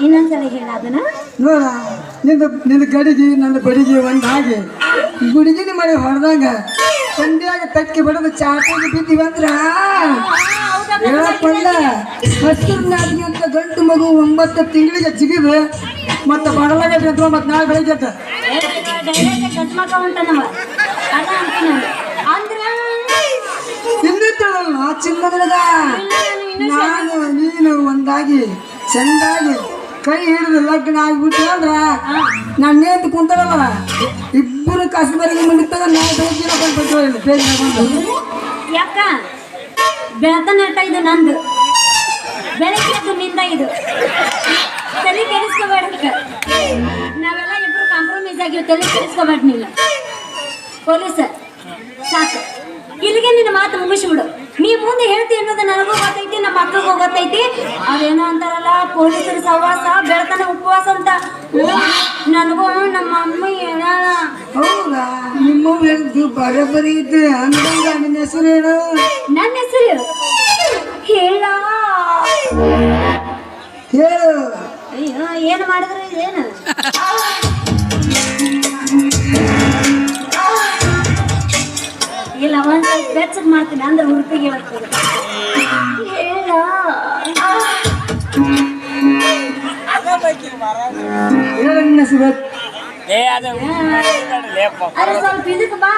ಇನ್ನೊಂದ್ಸಲ ಹೇಳ ಅದನ್ನ ನೋಡ ನಿನ್ನ ಗಡಿಗೆ ನನ್ನ ಬಡಿಗೆ ಒಂದಾಗಿ ಗುಡಿಗಿನ ಮಳೆ ಹೊಡೆದಾಗ ಸಂಧ್ಯಾಗ ತಕ್ಕಿ ಬಡದು ಚಾಟಿಗೆ ಬಿದ್ದೀವಂದ್ರ ಹೇಳಪ್ಪಲ್ಲ ಹಸಿರು ನಾಟಿಗೆ ಅಂತ ಗಂಟು ಮಗು 9 ತಿಂಗಳಿಗೆ ಜಿಗಿದು ಮತ್ತೆ ಬಡಲಾಗ ಮತ್ತೆ ನಾಳೆ ಬೆಳಿಗ್ಗೆ ಇನ್ನಿತ್ತಲ್ಲ ಚಿನ್ನದ ನಾನು ನೀನು ಒಂದಾಗಿ ಚಂದಾಗಿ ಕೈ ಹಿಡಿದು ಲಗ್ನ ಆಗಿಬಿಟ್ಟು ಅಂದ್ರ ನಾನೇಂತ ಕುಂತಾರಲ್ಲ ಇಬ್ಬರು ಕಸಬರಿಗೆ ಮುಂದಿತ್ತಾಗ ನಾವು ಬೆಳಗ್ಗೆ ಯಾಕ ಬೆಳತನ ಇದು ನಂದು ಬೆಳಗ್ಗೆ ನಿಂದ ಇದು ತಲೆ ಕೆಡಿಸ್ಕೋಬೇಡ ನಾವೆಲ್ಲ ಇಬ್ರು ಕಾಂಪ್ರಮೈಸ್ ಆಗಿವಿ ತಲೆ ಕೆಡಿಸ್ಕೋಬೇಡ ನೀನು ಪೊಲೀಸ್ ಸಾಕು ಇಲ್ಲಿಗೆ ನಿನ್ನ ಮಾತು ಮುಗಿಸ್ಬಿಡು ನೀ ಮುಂದೆ ಹೇಳ್ತಿ ಅನ್ನೋದು ನನಗೂ ಗೊತ್ತೈತಿ ನಮ್ಮ ಮಕ್ಕಳಿಗೂ ಗೊತ್ತೈತಿ ಅದೇನೋ ಅಂತಾರಲ್ಲ ಪೊಲೀಸರ ಸಹವಾಸ ಬೆಳತನ ಉಪವಾಸ ಅಂತ ನನಗೂ ನಮ್ಮ ಅಮ್ಮ ಹೇಳಾಳ ಹೌದಾ ನಿಮ್ಮ ಹೇಳಿದ್ದು ಬರೋಬ್ಬರಿ ಇದ್ದು ಅಂದಂಗ ನಿನ್ನ ಹೆಸರು ಹೇಳು ನನ್ನ ಹೆಸರು ಹೇಳ ಹೇಳು ಅಯ್ಯೋ ಏನು ಮಾಡಿದ್ರೆ ಏನು ಇಲ್ಲ ಒಂದ್ ಸ್ವಲ್ಪ ಬೆಚ್ಚಗ್ ಮಾಡ್ತೀನಿ ಅಂದ್ರೆ ಉಡುಪಿಗೆ ಬರ್ತದೆ ಹೇಳ ಹೇಳು ನಿನ್ನ ಹೆಸರು ಅರೆ ಸ್ವಲ್ಪ ಇದಕ್ಕೆ ಬಾ